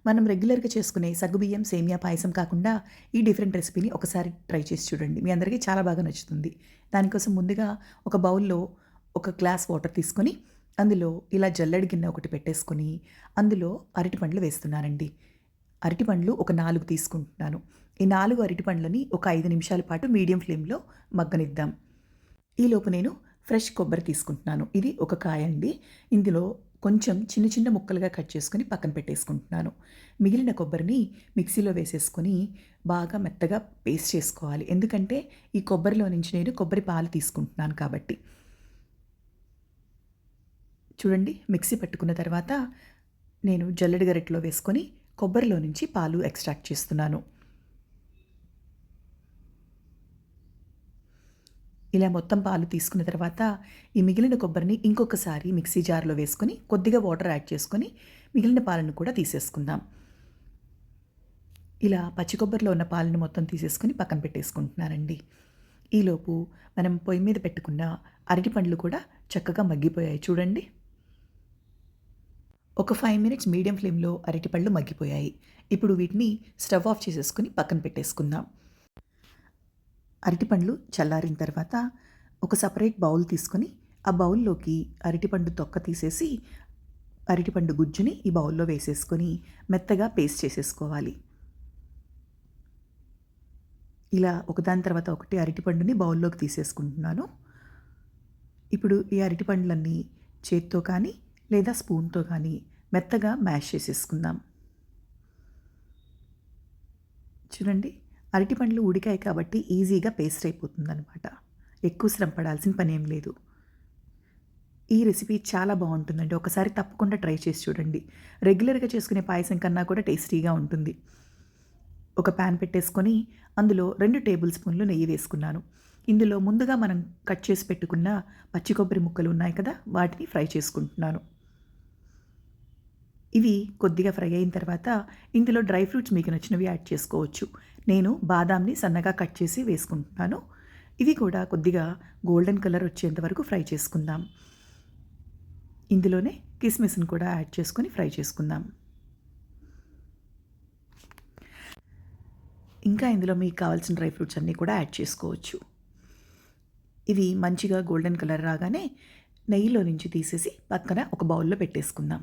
మనం రెగ్యులర్‌గా చేసుకునే సగ్గుబియ్యం సేమియా పాయసం కాకుండా ఈ డిఫరెంట్ రెసిపీని ఒకసారి ట్రై చేసి చూడండి. మీ అందరికీ చాలా బాగా నచ్చుతుంది. దానికోసం ముందుగా ఒక బౌల్‌లో ఒక గ్లాస్ వాటర్ తీసుకొని, అందులో ఇలా జల్లెడ గిన్నె ఒకటి పెట్టేసుకొని, అందులో అరటిపండ్లు వేస్తున్నానండి. అరటిపండ్లు ఒక 4 తీసుకుంటున్నాను. ఈ 4 అరటిపండ్లని ఒక 5 నిమిషాల పాటు మీడియం ఫ్లేమ్‌లో మగ్గనిద్దాం. ఈలోపు నేను ఫ్రెష్ కొబ్బరి తీసుకుంటున్నాను. ఇది ఒక కాయ అండి. ఇందులో కొంచెం చిన్న చిన్న ముక్కలుగా కట్ చేసుకొని పక్కన పెట్టేసుకుంటున్నాను. మిగిలిన కొబ్బరిని మిక్సీలో వేసేసుకొని బాగా మెత్తగా పేస్ట్ చేసుకోవాలి. ఎందుకంటే ఈ కొబ్బరిలో నుంచి నేను కొబ్బరి పాలు తీసుకుంటున్నాను కాబట్టి. చూడండి, మిక్సీ పట్టుకున్న తర్వాత నేను జల్లెడ గరిటెలో వేసుకొని కొబ్బరిలో నుంచి పాలు ఎక్స్ట్రాక్ట్ చేస్తున్నాను. ఇలా మొత్తం పాలు తీసుకున్న తర్వాత ఈ మిగిలిన కొబ్బరిని ఇంకొకసారి మిక్సీ జార్‌లో వేసుకొని కొద్దిగా వాటర్ యాడ్ చేసుకొని మిగిలిన పాలను కూడా తీసేసుకుందాం. ఇలా పచ్చి కొబ్బరిలో ఉన్న పాలను మొత్తం తీసేసుకొని పక్కన పెట్టేసుకుంటున్నానండి. ఈలోపు మనం పొయ్యి మీద పెట్టుకున్న అరటిపండ్లు కూడా చక్కగా మగ్గిపోయాయి చూడండి. ఒక 5 మినిట్స్ మీడియం ఫ్లేమ్‌లో అరటిపళ్ళు మగ్గిపోయాయి. ఇప్పుడు వీటిని స్టవ్ ఆఫ్ చేసేసుకొని పక్కన పెట్టేసుకుందాం. అరటిపండ్లు చల్లారిన తర్వాత ఒక సెపరేట్ బౌల్ తీసుకొని ఆ బౌల్లోకి అరటిపండు తొక్క తీసేసి అరటిపండు గుజ్జుని ఈ బౌల్లో వేసేసుకొని మెత్తగా పేస్ట్ చేసేసుకోవాలి. ఇలా ఒకదాని తర్వాత ఒకటి అరటిపండుని బౌల్లోకి తీసేసుకుంటున్నాను. ఇప్పుడు ఈ అరటిపండ్లన్నీ చేత్తో కానీ లేదా స్పూన్‌తో కానీ మెత్తగా మ్యాష్ చేసేసుకుందాం. చూడండి, అరటిపండ్లు ఉడికాయి కాబట్టి ఈజీగా పేస్ట్ అయిపోతుందనమాట. ఎక్కువ శ్రమ పడాల్సిన పనేం లేదు. ఈ రెసిపీ చాలా బావుంటుందండి. ఒకసారి తప్పకుండా ట్రై చేసి చూడండి. రెగ్యులర్‌గా చేసుకునే పాయసం కన్నా కూడా టేస్టీగా ఉంటుంది. ఒక పాన్ పెట్టేసుకొని అందులో 2 టేబుల్ స్పూన్లు నెయ్యి వేసుకున్నాను. ఇందులో ముందుగా మనం కట్ చేసి పెట్టుకున్న పచ్చి కొబ్బరి ముక్కలు ఉన్నాయి కదా! వాటిని ఫ్రై చేసుకుంటున్నాను. ఇవి కొద్దిగా ఫ్రై అయిన తర్వాత ఇందులో డ్రై ఫ్రూట్స్ మీకు నచ్చినవి యాడ్ చేసుకోవచ్చు. నేను బాదాంని సన్నగా కట్ చేసి వేసుకుంటున్నాను. ఇవి కూడా కొద్దిగా గోల్డెన్ కలర్ వచ్చేంత వరకు ఫ్రై చేసుకుందాం. ఇందులోనే కిస్మిస్‌ని కూడా యాడ్ చేసుకొని ఫ్రై చేసుకుందాం. ఇంకా ఇందులో మీకు కావాల్సిన డ్రై ఫ్రూట్స్ అన్నీ కూడా యాడ్ చేసుకోవచ్చు. ఇవి మంచిగా గోల్డెన్ కలర్ రాగానే నెయ్యిలో నుంచి తీసేసి పక్కన ఒక బౌల్‌లో పెట్టేసుకుందాం.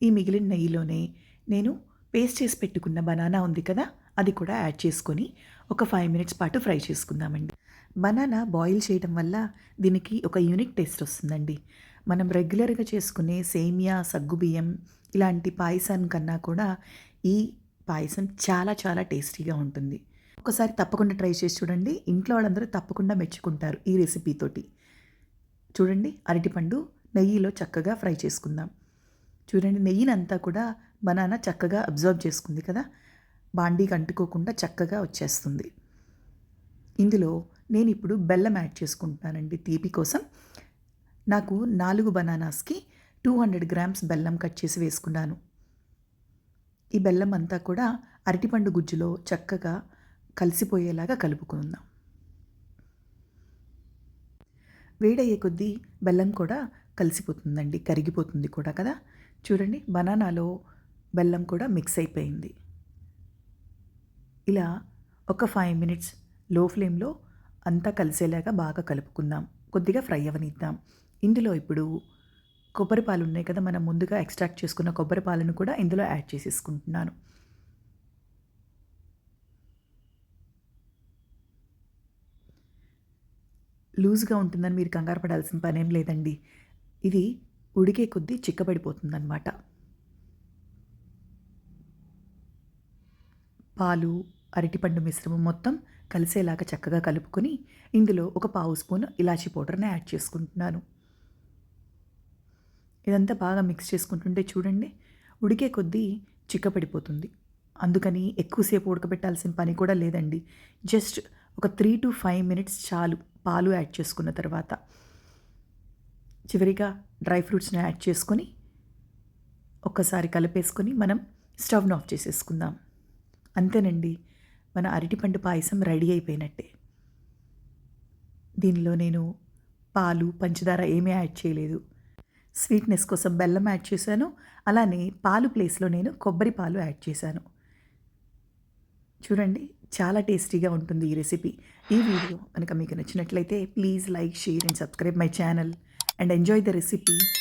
ఈ మిగిలిన నెయ్యిలోనే నేను పేస్ట్ చేసి పెట్టుకున్న బనానా ఉంది కదా! అది కూడా యాడ్ చేసుకొని ఒక 5 మినిట్స్ పాటు ఫ్రై చేసుకుందామండి. బనానా బాయిల్ చేయడం వల్ల దీనికి ఒక యూనిక్ టేస్ట్ వస్తుందండి. మనం రెగ్యులర్‌గా చేసుకునే సేమియా, సగ్గుబియ్యం ఇలాంటి పాయసం కన్నా కూడా ఈ పాయసం చాలా చాలా టేస్టీగా ఉంటుంది. ఒకసారి తప్పకుండా ట్రై చేసి చూడండి. ఇంట్లో వాళ్ళందరూ తప్పకుండా మెచ్చుకుంటారు ఈ రెసిపీతోటి. చూడండి, అరటిపండు నెయ్యిలో చక్కగా ఫ్రై చేసుకుందాం. చూడండి, నెయ్యినంతా కూడా బనానా చక్కగా అబ్జర్వ్ చేసుకుంది కదా! బాండీకి అంటుకోకుండా చక్కగా వచ్చేస్తుంది. ఇందులో నేనిప్పుడు బెల్లం యాడ్ చేసుకుంటున్నానండి తీపి కోసం. నాకు 4 బనానాస్‌కి 200 గ్రామ్స్ బెల్లం కట్ చేసి వేసుకున్నాను. ఈ బెల్లం అంతా కూడా అరటిపండు గుజ్జులో చక్కగా కలిసిపోయేలాగా కలుపుకుందాం. వేడయ్యే కొద్దీ బెల్లం కూడా కలిసిపోతుందండి, కరిగిపోతుంది కూడా కదా! చూడండి, బనానాలో బెల్లం కూడా మిక్స్ అయిపోయింది. ఇలా ఒక 5 మినిట్స్ లో ఫ్లేమ్‌లో అంతా కలిసేలాగా బాగా కలుపుకుందాం. కొద్దిగా ఫ్రై అవ్వనిద్దాం. ఇందులో ఇప్పుడు కొబ్బరి పాలు ఉన్నాయి కదా! మనం ముందుగా ఎక్స్ట్రాక్ట్ చేసుకున్న కొబ్బరి పాలను కూడా ఇందులో యాడ్ చేసేసుకుంటున్నాను. లూజ్‌గా ఉంటుందని మీరు కంగారు పడాల్సిన పనేం లేదండి. ఇది ఉడికే కొద్దీ చిక్కబడిపోతుందనమాట. పాలు, అరటిపండు మిశ్రమం మొత్తం కలిసేలాగా చక్కగా కలుపుకొని ఇందులో ఒక పావు స్పూన్ ఇలాచీ పౌడర్‌ని యాడ్ చేసుకుంటున్నాను. ఇదంతా బాగా మిక్స్ చేసుకుంటుంటే చూడండి, ఉడికే కొద్దీ చిక్కపడిపోతుంది. అందుకని ఎక్కువసేపు ఉడకబెట్టాల్సిన పని కూడా లేదండి. జస్ట్ ఒక 3-5 మినిట్స్ చాలు పాలు యాడ్ చేసుకున్న తర్వాత. చివరిగా డ్రై ఫ్రూట్స్‌ని యాడ్ చేసుకొని ఒక్కసారి కలిపేసుకొని మనం స్టవ్‌ని ఆఫ్ చేసేసుకుందాం. అంతేనండి, మన అరటిపండు పాయసం రెడీ అయిపోయినట్టే. దీనిలో నేను పాలు, పంచదార ఏమీ యాడ్ చేయలేదు. స్వీట్‌నెస్ కోసం బెల్లం యాడ్ చేశాను. అలానే పాలు ప్లేస్‌లో నేను కొబ్బరి పాలు యాడ్ చేశాను. చూడండి చాలా టేస్టీగా ఉంటుంది ఈ రెసిపీ. ఈ వీడియో కనుక మీకు నచ్చినట్లయితే please like, share and subscribe my channel and enjoy the recipe.